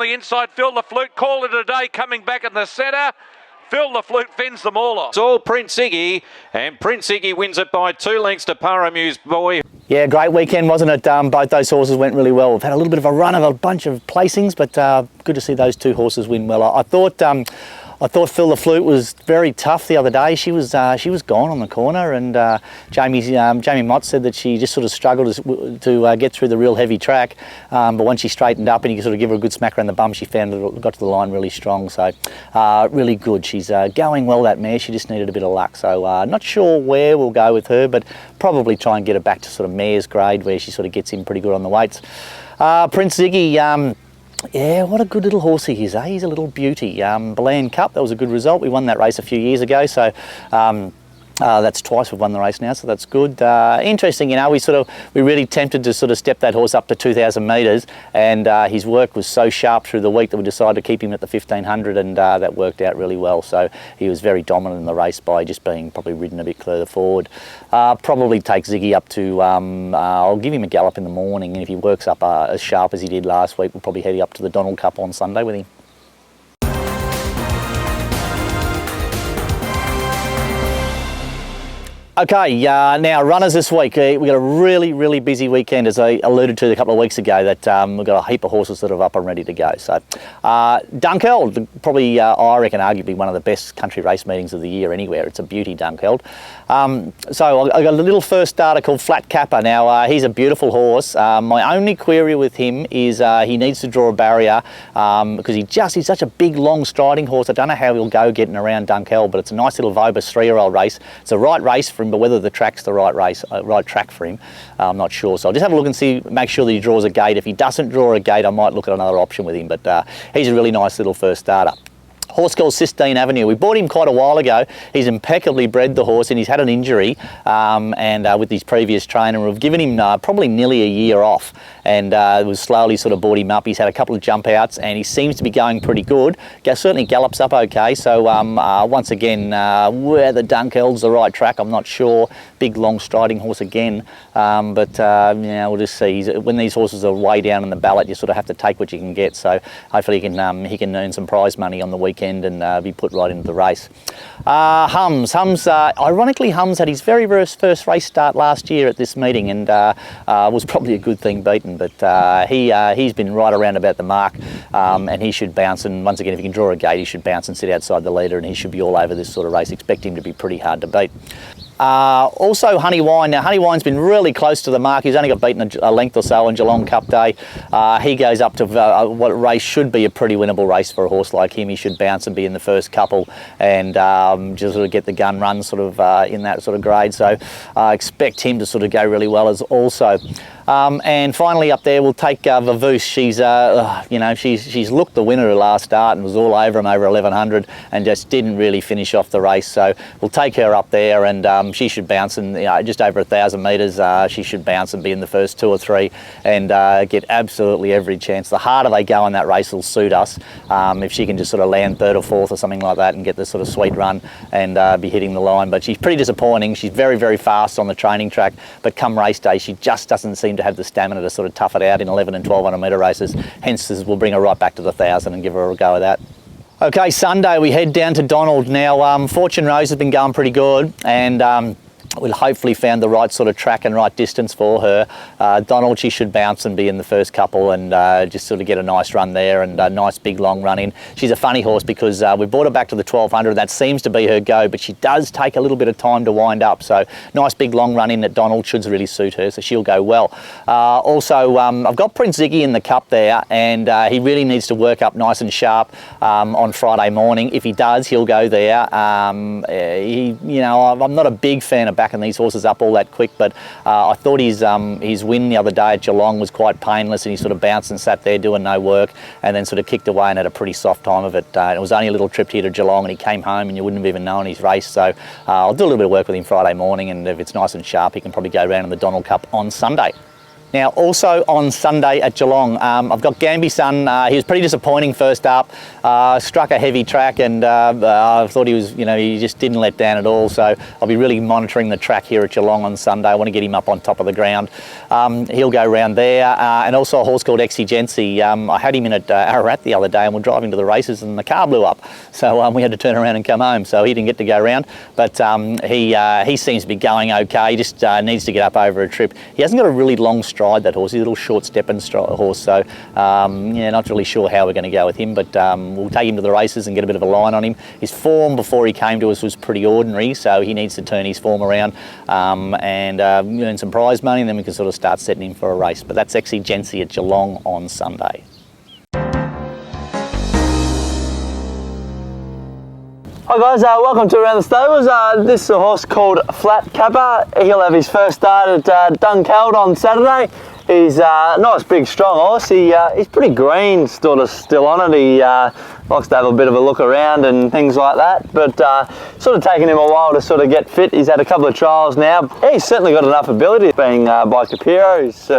the inside. Phil the Flute, call it a day, coming back in the centre. Phil the Flute fends them all off. It's all Prince Ziggy, and Prince Ziggy wins it by 2 lengths to Paramu's Boy. Yeah, great weekend, wasn't it? Both those horses went really well. We've had a little bit of a run of a bunch of placings, but good to see those 2 horses win well. I thought Phil the Flute was very tough the other day. She was gone on the corner, and Jamie Mott said that she just sort of struggled to get through the real heavy track. But once she straightened up and you could sort of give her a good smack around the bum, she found it got to the line really strong. So really good. She's going well, that mare. She just needed a bit of luck. So not sure where we'll go with her, but probably try and get her back to sort of mare's grade where she sort of gets in pretty good on the weights. Prince Ziggy. Yeah, what a good little horse he is, eh? He's a little beauty. Bland Cup, that was a good result. We won that race a few years ago, so that's twice we've won the race now, so that's good. Interesting, you know, we really tempted to sort of step that horse up to 2,000 metres, and his work was so sharp through the week that we decided to keep him at the 1,500, and that worked out really well. So he was very dominant in the race by just being probably ridden a bit further forward. Probably take Ziggy up to, I'll give him a gallop in the morning, and if he works up as sharp as he did last week, we'll probably head up to the Dunkeld Cup on Sunday with him. Okay, now runners this week. We've got a really busy weekend, as I alluded to a couple of weeks ago, that we've got a heap of horses that are up and ready to go. So Dunkeld, probably I reckon arguably one of the best country race meetings of the year anywhere. It's a beauty, Dunkeld. So I got a little first starter called Flat Kapper. Now he's a beautiful horse. My only query with him is he needs to draw a barrier because he's such a big, long striding horse. I don't know how he'll go getting around Dunkeld, but it's a nice little Vobis 3-year-old race. It's a right race for him, but whether the track's the right track for him, I'm not sure. So I'll just have a look and see, make sure that he draws a gate. If he doesn't draw a gate, I might look at another option with him, but he's a really nice little first starter. Horse called Sistine Avenue. We bought him quite a while ago. He's impeccably bred, the horse, and he's had an injury with his previous trainer. We've given him probably nearly a year off, and we've slowly sort of brought him up. He's had a couple of jump outs, and he seems to be going pretty good. Certainly gallops up okay. So once again, whether Dunkeld's the right track, I'm not sure. Big, long striding horse again, but we'll just see. When these horses are way down in the ballot, you sort of have to take what you can get. So hopefully he can earn some prize money on the weekend and be put right into the race. Ironically, Hums had his very first race start last year at this meeting, and was probably a good thing beaten, but he's been right around about the mark, and he should bounce, and once again, if he can draw a gate, he should bounce and sit outside the leader, and he should be all over this sort of race. Expect him to be pretty hard to beat. Also Honey Wine. Now Honey Wine's been really close to the mark. He's only got beaten a length or so on Geelong Cup Day. He goes up to what race should be a pretty winnable race for a horse like him. He should bounce and be in the first couple, and just sort of get the gun run sort of in that sort of grade. So I expect him to sort of go really well as also. And finally up there we'll take Vavoose. She's looked the winner at last start and was all over him over 1100 and just didn't really finish off the race. So we'll take her up there, and she should bounce in just over 1,000 metres. She should bounce and be in the first 2 or 3 and get absolutely every chance. The harder they go in that race will suit us. If she can just sort of land 3rd or 4th or something like that and get this sort of sweet run and be hitting the line. But she's pretty disappointing. She's very fast on the training track, but come race day she just doesn't seem to have the stamina to sort of tough it out in 11 and 1200 metre races. Hence we'll bring her right back to the 1,000 and give her a go at that. Okay, Sunday we head down to Donald. Now Fortune Rose has been going pretty good, and we'll hopefully found the right sort of track and right distance for her. Donald, she should bounce and be in the first couple and just sort of get a nice run there and a nice big long run in. She's a funny horse because we brought her back to the 1200. That seems to be her go, but she does take a little bit of time to wind up. So nice big long run in at Donald should really suit her, so she'll go well. Also, I've got Prince Ziggy in the cup there, and he really needs to work up nice and sharp on Friday morning. If he does, he'll go there. I'm not a big fan of backing these horses up all that quick, but I thought his win the other day at Geelong was quite painless, and he sort of bounced and sat there doing no work and then sort of kicked away and had a pretty soft time of it. It was only a little trip here to Geelong, and he came home and you wouldn't have even known his race. So I'll do a little bit of work with him Friday morning, and if it's nice and sharp, he can probably go around in the Dunkeld Cup on Sunday. Now, also on Sunday at Geelong, I've got Gamby's son. He was pretty disappointing first up, struck a heavy track, and I thought he was, he just didn't let down at all. So I'll be really monitoring the track here at Geelong on Sunday. I want to get him up on top of the ground. He'll go round there, and also a horse called Exigency. I had him in at Ararat the other day, and we're driving to the races, and the car blew up. So we had to turn around and come home. So he didn't get to go round, but he seems to be going okay. He just needs to get up over a trip. He hasn't got a really long stride, that horse. He's a little short stepping horse, so not really sure how we're going to go with him, but we'll take him to the races and get a bit of a line on him. His form before he came to us was pretty ordinary, so he needs to turn his form around and earn some prize money, and then we can sort of start setting him for a race. But that's Exigency at Geelong on Sunday. Hi guys, welcome to Around the Stables. This is a horse called Flat Kapper. He'll have his first start at Dunkeld on Saturday. He's a nice big strong horse. He's pretty green sort of still on it. He likes to have a bit of a look around and things like that, but sort of taking him a while to sort of get fit. He's had a couple of trials now. Yeah, he's certainly got enough ability, being by Capiro. He's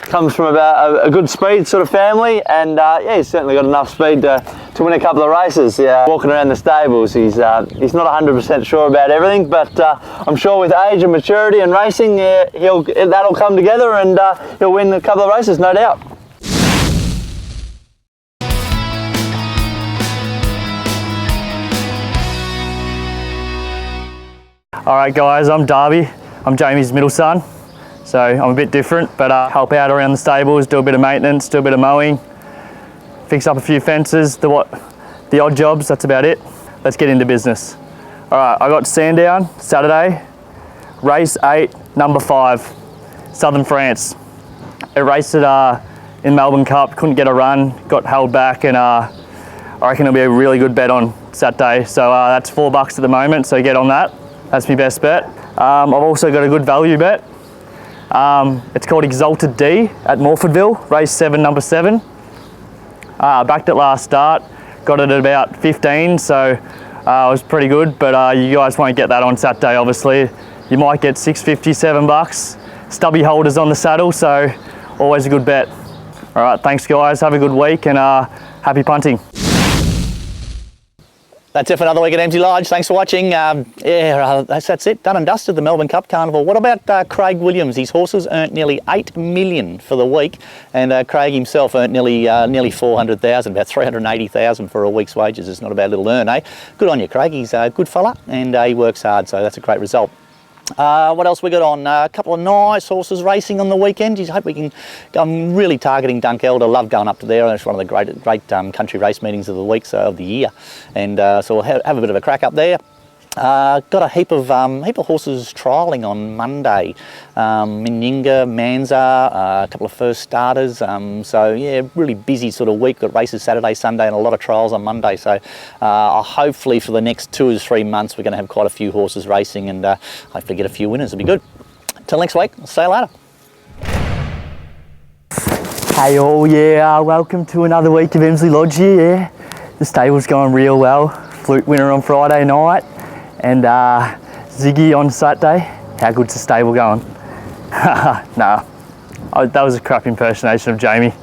comes from about a good speed sort of family, and yeah, he's certainly got enough speed to win a couple of races. Walking around the stables, he's not 100% sure about everything, but I'm sure with age and maturity and racing, that'll come together, and he'll win a couple of races, no doubt. Alright guys, I'm Darby. I'm Jamie's middle son. So I'm a bit different, but help out around the stables, do a bit of maintenance, do a bit of mowing, fix up a few fences, the odd jobs, that's about it. Let's get into business. All right, I got Sandown Saturday, race 8, number 5, Southern France. It raced at in Melbourne Cup, couldn't get a run, got held back, and I reckon it'll be a really good bet on Saturday. So that's $4 at the moment, so get on that. That's my best bet. I've also got a good value bet. It's called Exalted D at Morfordville, race 7, number 7. Backed it last start, got it at about 15, so it was pretty good, but you guys won't get that on Saturday, obviously. You might get $6.50, $7. Stubby holders on the saddle, so always a good bet. All right, thanks guys, have a good week, and happy punting. That's it for another week at Emsley Lodge. Thanks for watching. That's it. Done and dusted, the Melbourne Cup Carnival. What about Craig Williams? His horses earned nearly $8 million for the week, and Craig himself earned nearly $400,000, about $380,000 for a week's wages. It's not a bad little earn, eh? Good on you, Craig. He's a good fella, and he works hard, so that's a great result. What else we got on? A couple of nice horses racing on the weekend. Geez, I hope we can. I'm really targeting Dunkeld. I love going up to there. It's one of the great country race meetings of the week, so of the year, and so we'll have a bit of a crack up there. Got a heap of horses trialling on Monday. Meninga, Manza, a couple of first starters. So yeah, really busy sort of week. Got races Saturday, Sunday, and a lot of trials on Monday. So hopefully for the next 2 or 3 months, we're going to have quite a few horses racing, and hopefully get a few winners. It'll be good. Till next week. I'll see you later. Hey all, yeah, welcome to another week of Emsley Lodge here. Yeah. The stable's going real well. Flute winner on Friday night. And Ziggy on Saturday. How good's the stable going? Nah, that was a crap impersonation of Jamie.